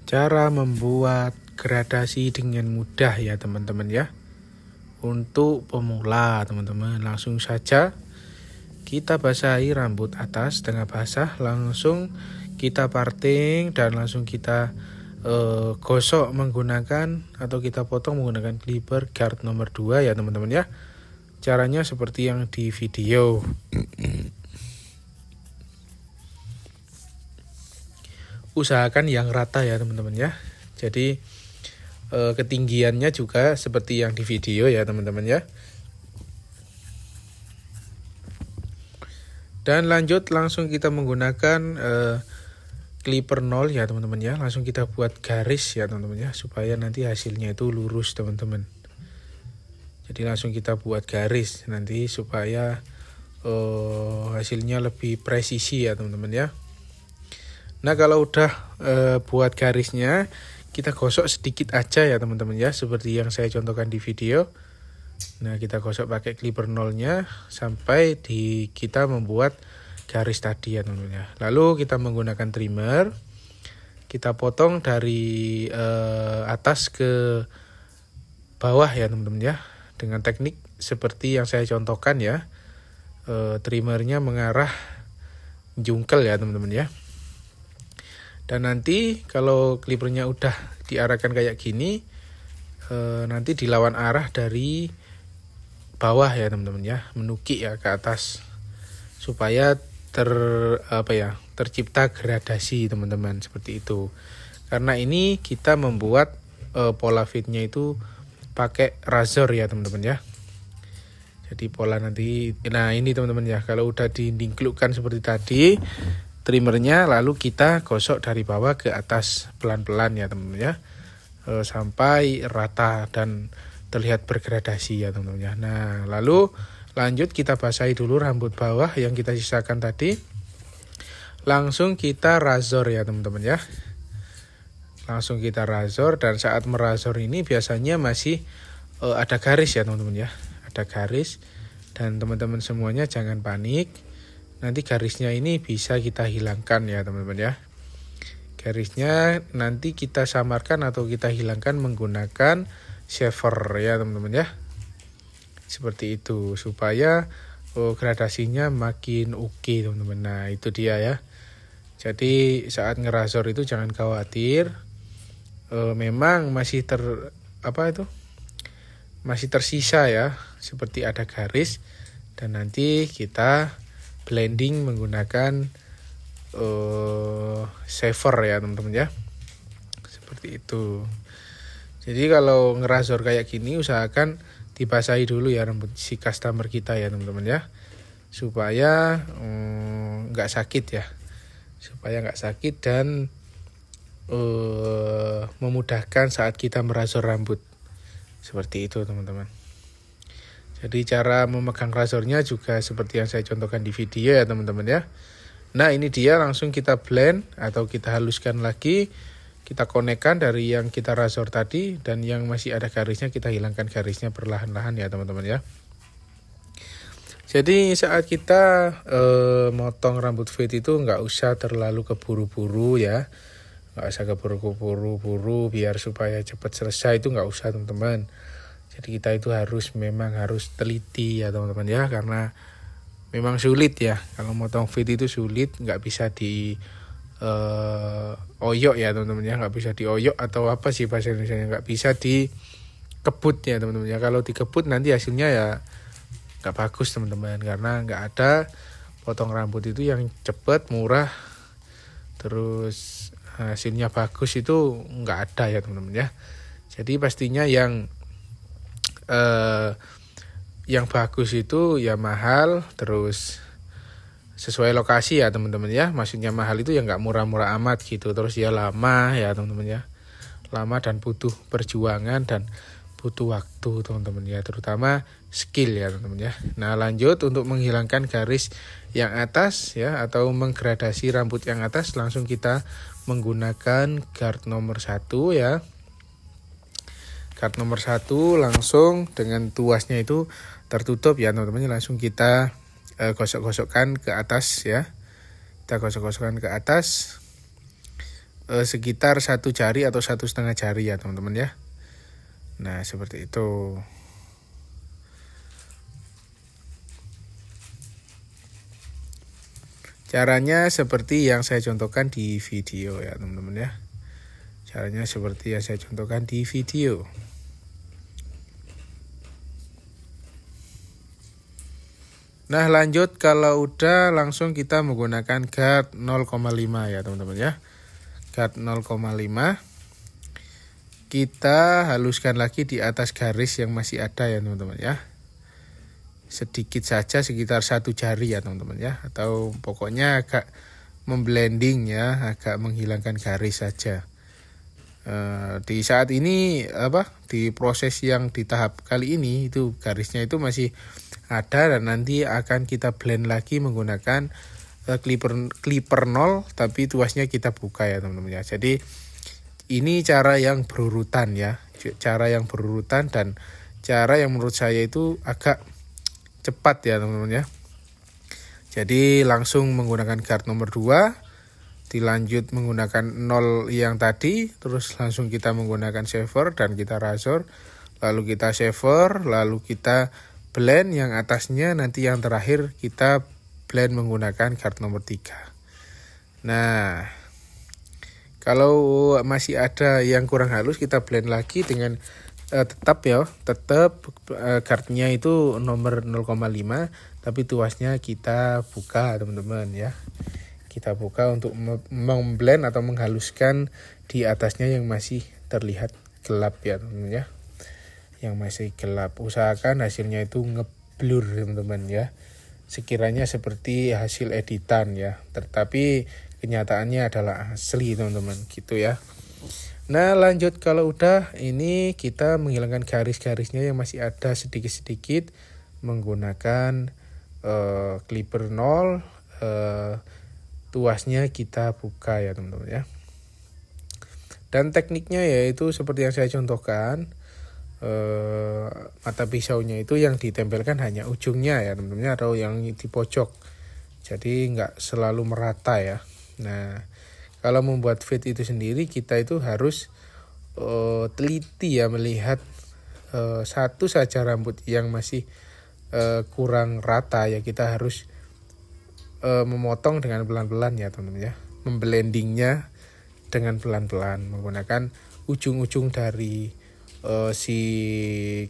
Cara membuat gradasi dengan mudah ya teman-teman ya. Untuk pemula teman-teman, langsung saja kita basahi rambut atas dengan basah, langsung kita parting dan langsung kita gosok menggunakan atau kita potong menggunakan clipper guard nomor 2 ya teman-teman ya. Caranya seperti yang di video. Usahakan yang rata ya teman-teman ya. Jadi ketinggiannya juga seperti yang di video ya teman-teman ya. Dan lanjut langsung kita menggunakan clipper 0 ya teman-teman ya. Langsung kita buat garis ya teman-teman ya, supaya nanti hasilnya itu lurus teman-teman. Jadi langsung kita buat garis nanti supaya hasilnya lebih presisi ya teman-teman ya. Nah kalau udah buat garisnya, kita gosok sedikit aja ya teman-teman ya, seperti yang saya contohkan di video. Nah kita gosok pakai clipper 0-nya sampai kita membuat garis tadi ya teman-teman ya. Lalu kita menggunakan trimmer, kita potong dari atas ke bawah ya teman-teman ya, dengan teknik seperti yang saya contohkan ya. Trimmernya mengarah jungkel ya teman-teman ya. Dan nanti kalau clippernya udah diarahkan kayak gini, nanti dilawan arah dari bawah ya teman-teman ya, menukik ya ke atas supaya tercipta gradasi teman-teman, seperti itu. Karena ini kita membuat pola fitnya itu pakai razor ya teman-teman ya. Jadi pola nanti, nah ini teman-teman ya, kalau udah didingklukkan seperti tadi trimmernya, lalu kita gosok dari bawah ke atas pelan-pelan ya teman-teman ya, sampai rata dan terlihat bergradasi ya teman-teman ya. Nah lalu lanjut kita basahi dulu rambut bawah yang kita sisakan tadi, langsung kita razor ya teman-teman ya. Langsung kita razor, dan saat merazor ini biasanya masih ada garis ya teman-teman ya, ada garis. Dan teman-teman semuanya jangan panik, nanti garisnya ini bisa kita hilangkan ya teman-teman ya. Garisnya nanti kita samarkan atau kita hilangkan menggunakan shaver ya teman-teman ya. Seperti itu supaya gradasinya makin oke teman-teman. Nah itu dia ya. Jadi saat ngerazor itu jangan khawatir, memang masih masih tersisa ya, seperti ada garis, dan nanti kita blending menggunakan shaver ya teman-teman ya, seperti itu. Jadi kalau ngerazor kayak gini usahakan dibasahi dulu ya rambut si customer kita ya teman-teman ya, supaya nggak sakit ya, supaya nggak sakit dan memudahkan saat kita merazor rambut, seperti itu teman-teman. Jadi cara memegang razornya juga seperti yang saya contohkan di video ya teman-teman ya. Nah ini dia, langsung kita blend atau kita haluskan lagi, kita konekkan dari yang kita razor tadi, dan yang masih ada garisnya kita hilangkan garisnya perlahan-lahan ya teman-teman ya. Jadi saat kita motong rambut fade itu nggak usah terlalu keburu-buru ya, nggak usah keburu-buru biar supaya cepat selesai, itu nggak usah teman-teman. Jadi kita itu memang harus teliti ya teman-teman ya, karena memang sulit ya, kalau motong fade itu sulit, nggak bisa di oyok ya teman-teman ya, nggak bisa dioyok atau apa sih bahasa Indonesia, nggak bisa dikebut ya teman-teman ya. Kalau dikebut nanti hasilnya ya nggak bagus teman-teman, karena nggak ada potong rambut itu yang cepat, murah, terus hasilnya bagus itu nggak ada ya teman-teman ya. Jadi pastinya yang bagus itu ya mahal, terus sesuai lokasi ya teman-teman ya. Maksudnya mahal itu ya nggak murah-murah amat gitu, terus ya lama ya teman-teman ya, lama dan butuh perjuangan dan butuh waktu teman-teman ya, terutama skill ya teman-teman ya. Nah lanjut untuk menghilangkan garis yang atas ya, atau menggradasi rambut yang atas, langsung kita menggunakan guard nomor 1 ya. Guard nomor 1 langsung dengan tuasnya itu tertutup ya teman-teman, langsung kita gosok-gosokkan ke atas ya. Kita gosok-gosokkan ke atas sekitar 1 jari atau 1,5 jari ya teman-teman ya. Nah seperti itu. Caranya seperti yang saya contohkan di video ya teman-teman ya. Caranya seperti yang saya contohkan di video. Nah lanjut, kalau udah langsung kita menggunakan guard 0,5 ya teman-teman ya. Guard 0,5 kita haluskan lagi di atas garis yang masih ada ya teman-teman ya. Sedikit saja, sekitar 1 jari ya teman-teman ya. Atau pokoknya agak memblending ya, agak menghilangkan garis saja. Di saat ini di proses yang di tahap kali ini itu garisnya itu masih ada, dan nanti akan kita blend lagi menggunakan clipper 0, tapi tuasnya kita buka ya teman-teman ya. Jadi ini cara yang berurutan ya, cara yang berurutan dan cara yang menurut saya itu agak cepat ya teman-teman ya. Jadi langsung menggunakan guard nomor 2, dilanjut menggunakan 0 yang tadi, terus langsung kita menggunakan shaver dan kita razor, lalu kita shaver, lalu kita blend yang atasnya, nanti yang terakhir kita blend menggunakan guard nomor 3. Nah kalau masih ada yang kurang halus, kita blend lagi dengan tetap guardnya itu nomor 0,5, tapi tuasnya kita buka teman-teman ya. Kita buka untuk memblend atau menghaluskan di atasnya yang masih terlihat gelap ya teman-teman ya. Yang masih gelap, usahakan hasilnya itu ngeblur teman-teman ya. Sekiranya seperti hasil editan ya, tetapi kenyataannya adalah asli teman-teman gitu ya. Nah lanjut, kalau udah ini kita menghilangkan garis-garisnya yang masih ada sedikit-sedikit menggunakan clipper 0, tuasnya kita buka ya teman-teman ya. Dan tekniknya yaitu seperti yang saya contohkan, mata pisaunya itu yang ditempelkan hanya ujungnya ya teman-teman, atau yang di pojok, jadi nggak selalu merata ya. Nah kalau membuat fade itu sendiri, kita itu harus teliti ya, melihat satu saja rambut yang masih kurang rata ya, kita harus memotong dengan pelan-pelan ya teman-teman ya, memblendingnya dengan pelan-pelan menggunakan ujung-ujung dari si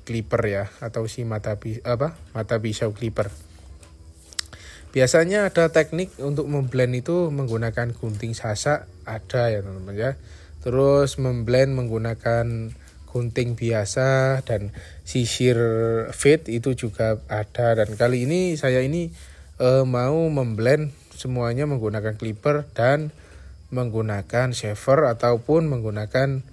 clipper ya, atau si mata pisau clipper. Biasanya ada teknik untuk memblend itu menggunakan gunting sasak, ada ya teman-teman ya. Terus memblend menggunakan gunting biasa, dan sisir fade itu juga ada. Dan kali ini saya mau memblend semuanya menggunakan clipper dan menggunakan shaver ataupun menggunakan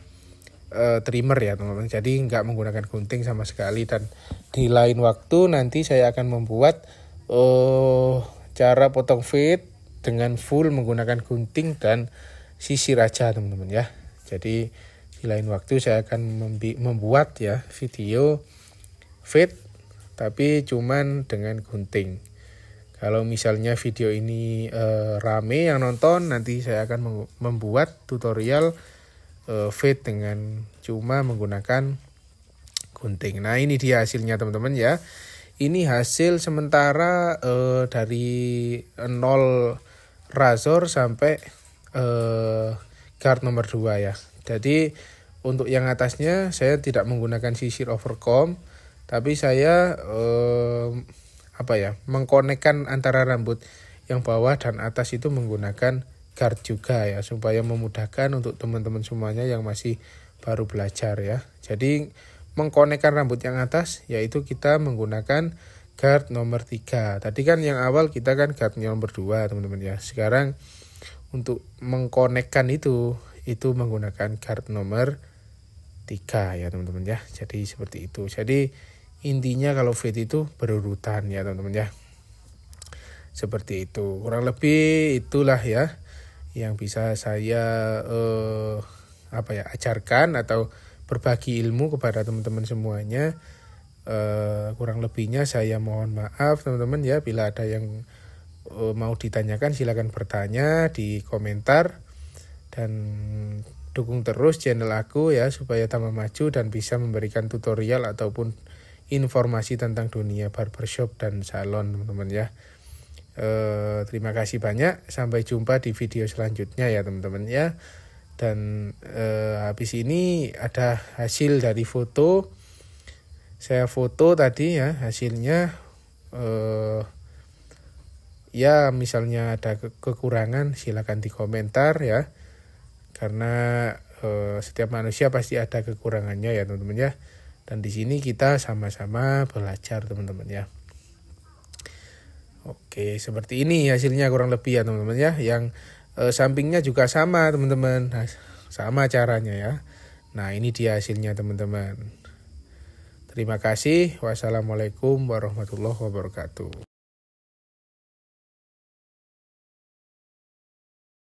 trimmer ya teman-teman. Jadi nggak menggunakan gunting sama sekali. Dan di lain waktu nanti saya akan membuat cara potong fade dengan full menggunakan gunting dan sisir aja teman-teman ya. Jadi di lain waktu saya akan membuat ya video fade tapi cuman dengan gunting. Kalau misalnya video ini rame yang nonton, nanti saya akan membuat tutorial fade dengan cuma menggunakan gunting. Nah ini dia hasilnya teman-teman ya. Ini hasil sementara dari 0 razor sampai guard nomor 2 ya. Jadi untuk yang atasnya saya tidak menggunakan sisir overcomb, tapi saya mengkonekkan antara rambut yang bawah dan atas itu menggunakan guard juga ya, supaya memudahkan untuk teman-teman semuanya yang masih baru belajar ya. Jadi mengkonekkan rambut yang atas yaitu kita menggunakan guard nomor 3. Tadi kan yang awal kita kan guard nomor 2 teman-teman ya. Sekarang untuk mengkonekkan itu menggunakan guard nomor 3 ya teman-teman ya. Jadi seperti itu. Jadi intinya kalau fade itu berurutan ya teman-teman ya. Seperti itu. Kurang lebih itulah ya yang bisa saya ajarkan atau berbagi ilmu kepada teman-teman semuanya. Kurang lebihnya saya mohon maaf teman-teman ya. Bila ada yang mau ditanyakan silakan bertanya di komentar. Dan dukung terus channel aku ya supaya tambah maju dan bisa memberikan tutorial ataupun informasi tentang dunia barbershop dan salon teman-teman ya. Terima kasih banyak, sampai jumpa di video selanjutnya ya teman-teman ya. Dan habis ini ada hasil dari foto, saya foto tadi ya, hasilnya ya misalnya ada kekurangan silakan di komentar ya, karena setiap manusia pasti ada kekurangannya ya teman-teman ya. Dan di sini kita sama-sama belajar teman-teman ya. Oke, seperti ini hasilnya kurang lebih ya teman-teman ya. Yang sampingnya juga sama teman-teman, nah, sama caranya ya. Nah ini dia hasilnya teman-teman. Terima kasih. Wassalamualaikum warahmatullahi wabarakatuh.